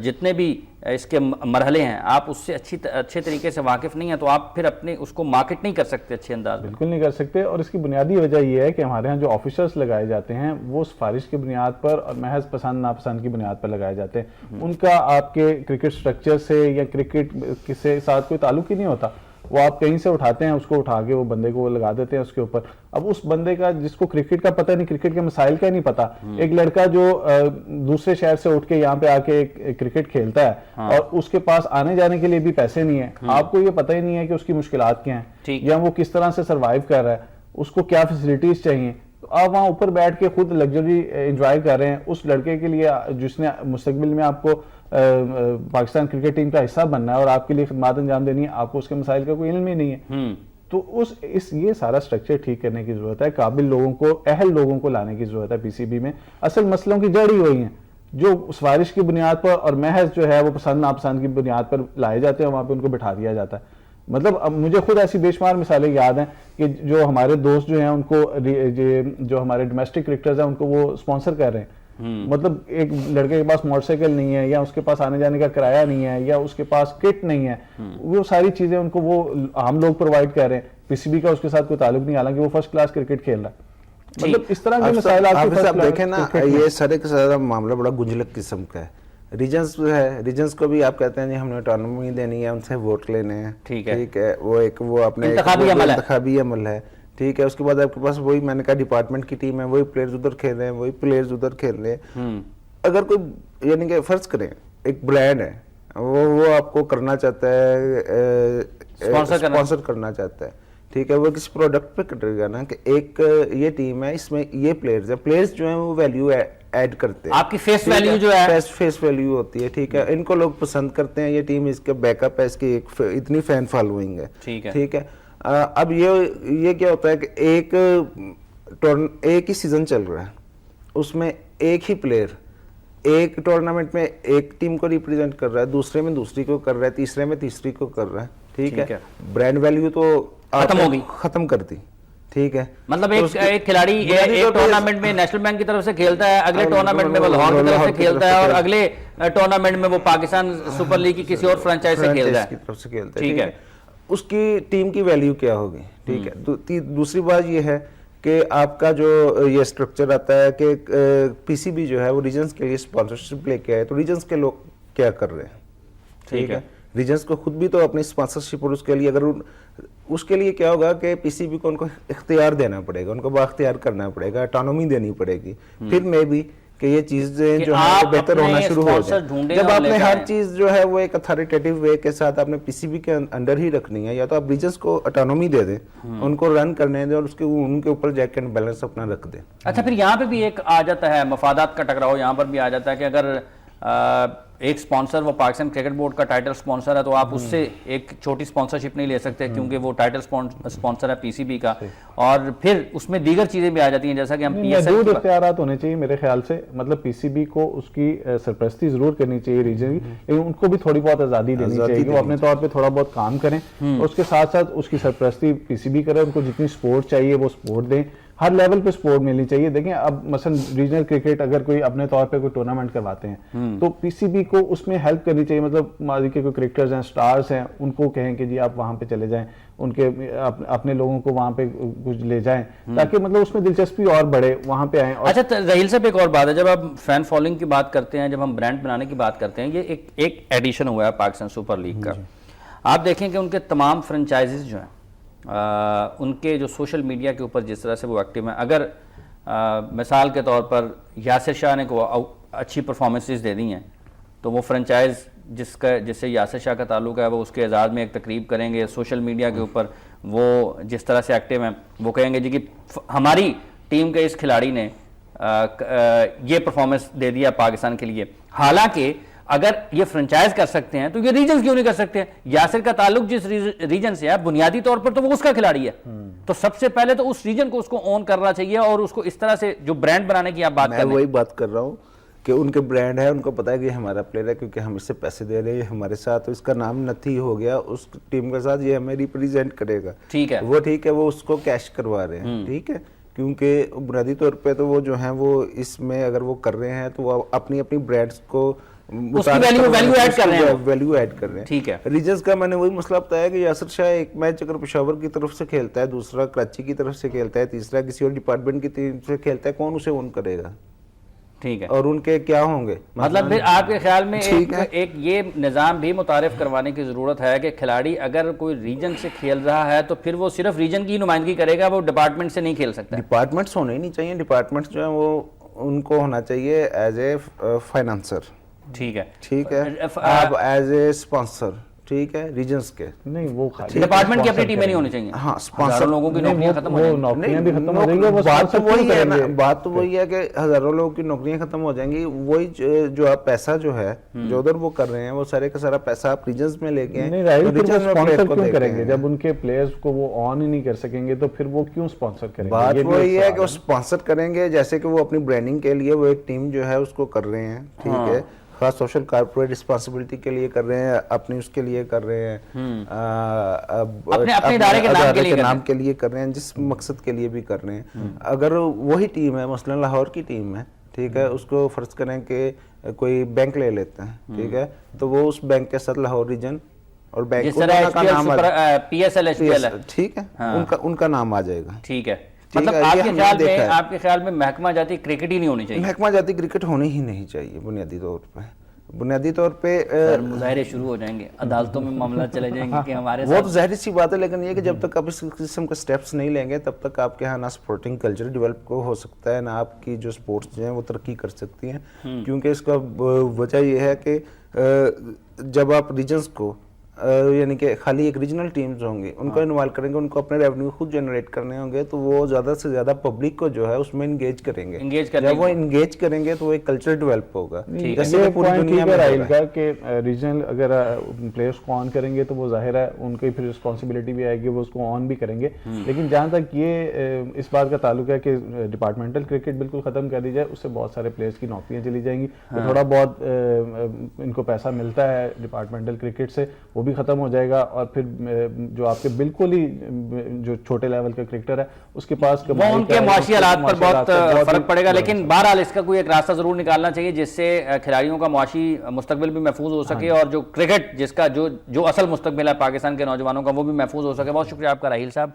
جتنے بھی اس کے مرحلے ہیں, آپ اس سے اچھے طریقے سے واقف نہیں ہیں, تو آپ پھر اپنے اس کو مارکیٹ نہیں کر سکتے اچھے انداز میں. بالکل نہیں کر سکتے, اور اس کی بنیادی وجہ یہ ہے کہ ہمارے ہاں جو آفیسرز لگائے جاتے ہیں وہ سفارش کی بنیاد پر اور محض پسند ناپسند کی بنیاد پر لگائے جاتے ہیں. ان کا آپ کے کرکٹ سٹرکچر سے یا کرکٹ کے ساتھ کوئی تعلق ہی نہیں ہوتا. وہ آپ کہیں سے اٹھاتے ہیں, اس کو اٹھا کے وہ بندے کو لگا دیتے ہیں اس کے اوپر. اب اس بندے کا جس کو کرکٹ کا پتہ نہیں, کرکٹ کے مسائل کا نہیں پتا, ایک لڑکا جو دوسرے شہر سے اٹھ کے یہاں پہ آ کے کرکٹ کھیلتا ہے, اور اس کے پاس آنے جانے کے لیے بھی پیسے نہیں ہیں, آپ کو یہ پتہ ہی نہیں ہے کہ اس کی مشکلات کیا ہیں, یا وہ کس طرح سے سروائیو کر رہا ہے, اس کو کیا فیسلٹیز چاہیے. تو آپ وہاں اوپر بیٹھ کے خود لگژری انجوائے کر رہے ہیں. اس لڑکے کے لیے جس نے مستقبل میں آپ کو پاکستان کرکٹ ٹیم کا حصہ بننا ہے اور آپ کے لیے خدمات انجام دینی ہے, آپ کو اس کے مسائل کا کوئی علم ہی نہیں ہے. تو یہ سارا سٹرکچر ٹھیک کرنے کی ضرورت ہے, قابل لوگوں کو, اہل لوگوں کو لانے کی ضرورت ہے PCB میں. اصل مسئلوں کی جڑ ہی وہی ہیں جو سفارش کی بنیاد پر اور محض جو ہے وہ پسند ناپسند کی بنیاد پر لائے جاتے ہیں, وہاں پہ ان کو بٹھا دیا جاتا ہے. مطلب اب مجھے خود ایسی بے شمار مثالیں یاد ہیں کہ جو ہمارے دوست جو ہیں ان کو, جو ہمارے ڈومیسٹک کرکٹرز ہیں ان کو وہ اسپانسر کر رہے ہیں. مطلب ایک لڑکے کے پاس موٹر سائیکل نہیں ہے, یا اس کے پاس آنے جانے کا کرایہ نہیں ہے, یا اس کے پاس کٹ نہیں ہے, وہ ساری چیزیں ان کو وہ عام لوگ پرووائڈ کر رہے ہیں. PCB کا اس کے ساتھ کوئی تعلق نہیں, حالانکہ وہ فرسٹ کلاس کرکٹ کھیل رہا ہے. مطلب اس طرح کے مسائل آپ دیکھیں نا, یہ سارے کا سارا معاملہ بڑا گنجلک قسم کا ہے. ریجنز جو ہے, ریجنز کو بھی آپ کہتے ہیں ہم نے اٹانومی دینی ہے, ان سے ووٹ لینے ہیں, ٹھیک ہے, وہ اپنے انتخابی عمل ہے, ٹھیک ہے. اس کے بعد آپ کے پاس وہی میں نے کہا ڈپارٹمنٹ کی ٹیم ہے, وہی پلیئرز ادھر کھیل رہے ہیں, وہی پلیئرز ادھر کھیل رہے ہیں. اگر کوئی یعنی کہ فرض کریں ایک برانڈ ہے, وہ آپ کو کرنا چاہتا ہے, اسپانسر کرنا چاہتا ہے, ٹھیک ہے, وہ کسی پروڈکٹ پہ کرے گا نا کہ ایک یہ ٹیم ہے, اس میں یہ پلیئرز ہیں, پلیئرز جو ہیں وہ ویلیو ایڈ کرتے ہیں, آپ کی فیس ویلیو جو ہے فیس ویلیو ہوتی ہے, ٹھیک ہے. ان کو لوگ پسند کرتے ہیں, یہ ٹیم اس کے بیک اپ ہے, اس کی اتنی فین فالوئنگ ہے, ٹھیک ہے. اب یہ کیا ہوتا ہے کہ ایک ہی سیزن چل رہا ہے, اس میں ایک ہی پلیئر ایک ٹورنامنٹ میں ایک ٹیم کو ریپریزنٹ کر رہا ہے, دوسرے میں دوسری کو کر رہا ہے, تیسرے میں تیسری کو کر رہا ہے, ٹھیک ہے. برانڈ ویلیو تو ختم ہو گئی, ختم کر دی, ٹھیک ہے. مطلب ایک کھلاڑی ایک ٹورنامنٹ میں نیشنل بینک کی طرف سے کھیلتا ہے, اگلے ٹورنامنٹ میں وہ لاہور کی طرف سے کھیلتا ہے, اور اگلے ٹورنامنٹ میں وہ پاکستان سپر لیگ کی کسی اور فرنچائز سے کھیلتا ہے, ٹھیک ہے. اس کی ٹیم کی ویلیو کیا ہوگی, ٹھیک ہے. دوسری بات یہ ہے کہ آپ کا جو یہ سٹرکچر آتا ہے کہ PCB جو ہے وہ ریجنز کے لیے سپانسرشپ لے کے آئے, تو ریجنز کے لوگ کیا کر رہے ہیں, ٹھیک ہے. ریجنز کو خود بھی تو اپنی سپانسرشپ, اور اس کے لیے اگر اس کے لیے کیا ہوگا کہ PCB کو ان کو اختیار دینا پڑے گا, ان کو بااختیار کرنا پڑے گا, اٹانومی دینی پڑے گی, پھر میں بھی کہ یہ چیزیں جو ہے بہتر ہونا شروع ہو جائے. جب آپ نے ہر چیز جو ہے وہ ایک اتھارٹیٹیو وے کے ساتھ آپ نے PCB کے انڈر ہی رکھنی ہے, یا تو آپ ریجنز کو اٹانومی دے دیں, ان کو رن کرنے دیں, اور ان کے اوپر چیک اینڈ بیلنس اپنا رکھ دیں. اچھا, پھر یہاں پہ بھی ایک آ جاتا ہے مفادات کا ٹکراؤ, یہاں پر بھی آ جاتا ہے کہ اگر ایک سپانسر وہ پاکستان کرکٹ بورڈ کا ٹائٹل سپانسر ہے, تو آپ اس سے ایک چھوٹی سپانسرشپ نہیں لے سکتے, کیونکہ وہ ٹائٹل سپانسر ہے PCB کا. اور پھر اس میں دیگر چیزیں بھی آ جاتی ہیں, جیسا کہ ہم محدود اختیارات ہونے چاہیے میرے خیال سے. مطلب PCB کو اس کی سرپرستی ضرور کرنی چاہیے ریجن کی, لیکن ان کو بھی تھوڑی بہت آزادی دینی چاہیے کہ وہ اپنے طور پہ تھوڑا بہت کام کریں, اور اس کے ساتھ ساتھ اس کی سرپرستی PCB کرے, ان کو جتنی سپورٹ چاہیے وہ سپورٹ دیں, ہر لیول پہ سپورٹ ملنی چاہیے. دیکھیں اب مثلا ریجنل کرکٹ اگر کوئی اپنے طور پہ کوئی ٹورنامنٹ کرواتے ہیں تو پی سی بی کو اس میں ہیلپ کرنی چاہیے. مطلب ماضی کے کوئی کرکٹرز ہیں, سٹارز ہیں, ان کو کہیں کہ جی آپ وہاں پہ چلے جائیں, ان کے اپنے لوگوں کو وہاں پہ کچھ لے جائیں تاکہ مطلب اس میں دلچسپی اور بڑھے, وہاں پہ آئیں. اچھا رحیل صاحب, ایک اور بات ہے, جب آپ فین فالوئنگ کی بات کرتے ہیں, جب ہم برانڈ بنانے کی بات کرتے ہیں, یہ ایک ایڈیشن ہوا ہے پاکستان سپر لیگ کا. آپ دیکھیں کہ ان کے تمام فرنچائزز جو ہیں ان کے جو سوشل میڈیا کے اوپر جس طرح سے وہ ایکٹیو ہیں, اگر مثال کے طور پر یاسر شاہ نے کو اچھی پرفارمنسز دے دی ہیں تو وہ فرنچائز جس سے یاسر شاہ کا تعلق ہے وہ اس کے اعزاز میں ایک تقریب کریں گے سوشل میڈیا کے اوپر. وہ جس طرح سے ایکٹیو ہیں وہ کہیں گے جی کہ ہماری ٹیم کے اس کھلاڑی نے یہ پرفارمنس دے دیا پاکستان کے لیے. حالانکہ اگر یہ فرنچائز کر سکتے ہیں تو یہ ریجنز کیوں نہیں کر سکتے ہیں؟ یاسر کا تعلق جس ریجن سے ہے بنیادی طور پر تو وہ اس کا کھلاڑی ہے, تو سب سے پہلے تو اس ریجن کو اس کو اون کرنا چاہیے اور اس کو اس طرح سے جو برانڈ بنانے کی آپ بات کر رہے ہیں. میں وہی بات کر رہا ہوں کہ ان کے برانڈ ہے, ان کو پتا ہے کہ یہ ہمارا پلیئر ہے کیونکہ ہم اس سے پیسے دے رہے ہیں ہمارے ساتھ, تو اس کا نام نتھی ہو گیا اس ٹیم کے ساتھ, یہ ہمیں ریپریزینٹ کرے گا. ٹھیک ہے, وہ ٹھیک ہے, وہ اس کو کیش کروا رہے ہیں, ٹھیک ہے, کیونکہ بنیادی طور پہ تو وہ جو ہیں وہ اس میں اگر وہ کر رہے ہیں تو وہ اپنی برانڈز کو ویلیو ایڈ کر رہے ہیں. ٹھیک ہے, ریجنز کا میں نے وہی مسئلہ بتایا کہ یاسر شاہ ایک میچ اگر پشاور کی طرف سے کھیلتا ہے, دوسرا کراچی کی طرف سے کھیلتا ہے, تیسرا کسی اور ڈپارٹمنٹ کی ٹیم سے کھیلتا ہے, کون اسے اون کرے گا؟ ٹھیک ہے, اور ان کے کیا ہوں گے مطلب پھر آپ کے خیال میں ایک یہ نظام بھی متعارف کروانے کی ضرورت ہے کہ کھلاڑی اگر کوئی ریجن سے کھیل رہا ہے تو پھر وہ صرف ریجن کی نمائندگی کرے گا, وہ ڈپارٹمنٹ سے نہیں کھیل سکتا. ڈپارٹمنٹس ہونے ہی نہیں چاہیے, ڈپارٹمنٹس جو ہیں وہ ان کو ہونا چاہیے ایز اے فائنانسر. ٹھیک ہے, ٹھیک ہے, آپ ایز اے اسپانسر, ٹھیک ہے, ریجنز کے نہیں, وہ ڈپارٹمنٹ کی اپنی ٹیمیں نہیں ہونی چاہیے. ہاں, اسپانسر لوگوں کی نوکریاں ختم ہو جائیں گی. بات تو وہی ہے نا, بات تو وہی ہے کہ ہزاروں لوگوں کی نوکریاں ختم ہو جائیں گی. وہی جو آپ پیسہ جو ہے جو ادھر وہ کر رہے ہیں وہ سارے کا سارا پیسہ آپ ریجنز میں لے کے اسپانسر کیوں کریں گے جب ان کے پلیئرز کو وہ آن ہی نہیں کر سکیں گے تو پھر وہ کیوں اسپانسر کریں گے؟ بات وہی ہے کہ وہ اسپانسر کریں گے جیسے کہ وہ اپنی برانڈنگ کے لیے وہ ایک ٹیم جو ہے اس کو کر رہے ہیں, ٹھیک ہے, خاص سوشل کارپوریٹ رسپانسبلٹی کے لیے کر رہے ہیں, اپنی اس کے لیے کر رہے ہیں, اپنے ادارے کے نام کے لیے کر رہے ہیں, جس مقصد کے لیے بھی کر رہے ہیں. اگر وہی ٹیم ہے مثلا لاہور کی ٹیم ہے, ٹھیک ہے, اس کو فرض کریں کہ کوئی بینک لے لیتے ہیں, ٹھیک ہے, تو وہ اس بینک کے ساتھ لاہور ریجن اور بینک کا نام پی ایس ایل ہے, ٹھیک ہے, ان کا نام آ جائے گا. ٹھیک ہے, مطلب آپ کے خیال میں محکمہ جاتی کرکٹ ہی نہیں ہونی چاہیے؟ محکمہ جاتی کرکٹ ہونی ہی نہیں چاہیے بنیادی طور پہ مظاہرے شروع ہو جائیں گے, عدالتوں میں معاملہ چلے جائیں گے کہ ہمارے وہ تو ظاہری سی بات ہے, لیکن یہ کہ جب تک آپ اس قسم کے سٹیپس نہیں لیں گے تب تک آپ کے ہاں نہ سپورٹنگ کلچر ڈیولپ ہو سکتا ہے, نہ آپ کی جو سپورٹس جو ہیں وہ ترقی کر سکتی ہیں. کیونکہ اس کا وجہ یہ ہے کہ جب آپ ریجنز کو یعنی کہ خالی ایک ریجنل ٹیمز ہوں گی ان کو انوالو کریں گے, ان کو اپنے ریونیو خود جنریٹ کرنے ہوں گے, تو وہ زیادہ سے زیادہ پبلک کو جو ہے اس میں انگیج کریں گے. جب وہ انگیج کریں گے تو وہ ایک کلچر ڈیولپ ہوگا. جیسے کہ پوری دنیا میں رائل کا کہ ریجنل اگر پلیئرز کو آن کریں گے تو وہ ظاہر ہے ان کی پھر رسپانسبلٹی بھی آئے گی, وہ اس کو آن بھی کریں گے. لیکن جہاں تک یہ اس بات کا تعلق ہے کہ ڈپارٹمنٹل کرکٹ بالکل ختم کر دی جائے, اس سے بہت سارے پلیئرز کی نوکریاں چلی جائیں گی. تھوڑا بہت ان کو پیسہ ملتا ہے ڈپارٹمنٹل کرکٹ سے وہ بھی ختم ہو جائے گا, اور پھر جو آپ کے بالکل ہی جو چھوٹے لیول کا کرکٹر ہے اس کے پاس ان کے معاشی حالات پر بہت فرق پڑے گا. لیکن بہرحال اس کا کوئی ایک راستہ ضرور نکالنا چاہیے جس سے کھلاڑیوں کا معاشی مستقبل بھی محفوظ ہو سکے اور جو کرکٹ جس کا جو اصل مستقبل ہے پاکستان کے نوجوانوں کا وہ بھی محفوظ ہو سکے. بہت شکریہ آپ کا راحیل صاحب.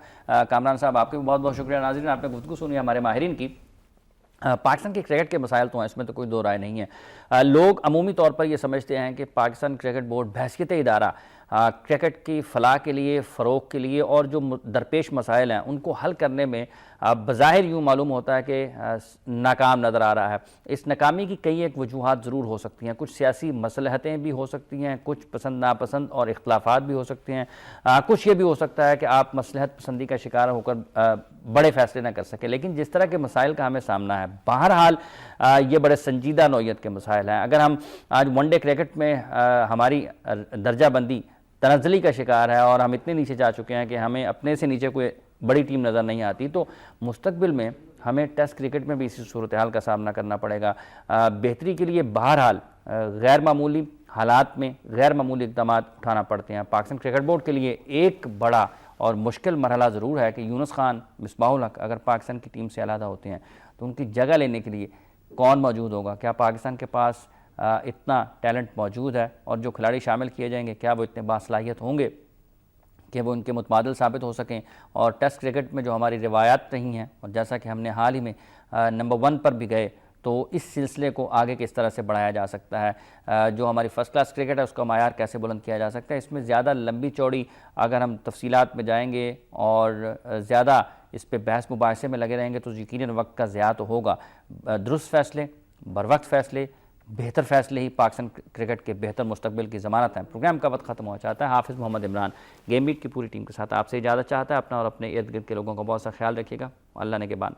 کامران صاحب آپ کے بھی بہت بہت شکریہ. ناظرین آپ نے گفتگو سنی ہمارے ماہرین کی. پاکستان کے کرکٹ کے مسائل تو ہیں, اس میں تو کوئی دو رائے نہیں ہے. لوگ عمومی طور پر یہ سمجھتے ہیں کہ پاکستان کرکٹ بورڈ بحیثیت ادارہ کرکٹ کی فلاح کے لیے, فروغ کے لیے اور جو درپیش مسائل ہیں ان کو حل کرنے میں بظاہر یوں معلوم ہوتا ہے کہ ناکام نظر آ رہا ہے. اس ناکامی کی کئی ایک وجوہات ضرور ہو سکتی ہیں, کچھ سیاسی مصلحتیں بھی ہو سکتی ہیں, کچھ پسند ناپسند اور اختلافات بھی ہو سکتے ہیں, کچھ یہ بھی ہو سکتا ہے کہ آپ مصلحت پسندی کا شکار ہو کر بڑے فیصلے نہ کر سکیں. لیکن جس طرح کے مسائل کا ہمیں سامنا ہے بہرحال یہ بڑے سنجیدہ نوعیت کے مسائل ہیں. اگر ہم آج ون ڈے کرکٹ میں ہماری درجہ بندی تنزلی کا شکار ہے اور ہم اتنے نیچے جا چکے ہیں کہ ہمیں اپنے سے نیچے کوئی بڑی ٹیم نظر نہیں آتی, تو مستقبل میں ہمیں ٹیسٹ کرکٹ میں بھی اسی صورتحال کا سامنا کرنا پڑے گا. بہتری کے لیے بہرحال غیر معمولی حالات میں غیر معمولی اقدامات اٹھانا پڑتے ہیں. پاکستان کرکٹ بورڈ کے لیے ایک بڑا اور مشکل مرحلہ ضرور ہے کہ یونس خان، مصباح الحق اگر پاکستان کی ٹیم سے علیحدہ ہوتے ہیں تو ان کی جگہ لینے کے لیے کون موجود ہوگا؟ کیا پاکستان کے پاس اتنا ٹیلنٹ موجود ہے؟ اور جو کھلاڑی شامل کیے جائیں گے کیا وہ اتنے باصلاحیت ہوں گے کہ وہ ان کے متبادل ثابت ہو سکیں؟ اور ٹیسٹ کرکٹ میں جو ہماری روایات رہی ہیں، اور جیسا کہ ہم نے حال ہی میں نمبر 1 پر بھی گئے، تو اس سلسلے کو آگے کس طرح سے بڑھایا جا سکتا ہے؟ جو ہماری فرسٹ کلاس کرکٹ ہے اس کا معیار کیسے بلند کیا جا سکتا ہے؟ اس میں زیادہ لمبی چوڑی اگر ہم تفصیلات میں جائیں گے اور زیادہ اس پہ بحث مباحثے میں لگے رہیں گے تو یقیناً وقت کا ضیاع تو ہوگا۔ درست فیصلے، بروقت فیصلے، بہتر فیصلے ہی پاکستان کرکٹ کے بہتر مستقبل کی ضمانت ہیں۔ پروگرام کا وقت ختم ہو جاتا ہے۔ حافظ محمد عمران گیم بیٹ کی پوری ٹیم کے ساتھ آپ سے اجازت چاہتا ہے۔ اپنا اور اپنے ارد گرد کے لوگوں کا بہت سا خیال رکھیے گا۔ اللہ نے کے بان۔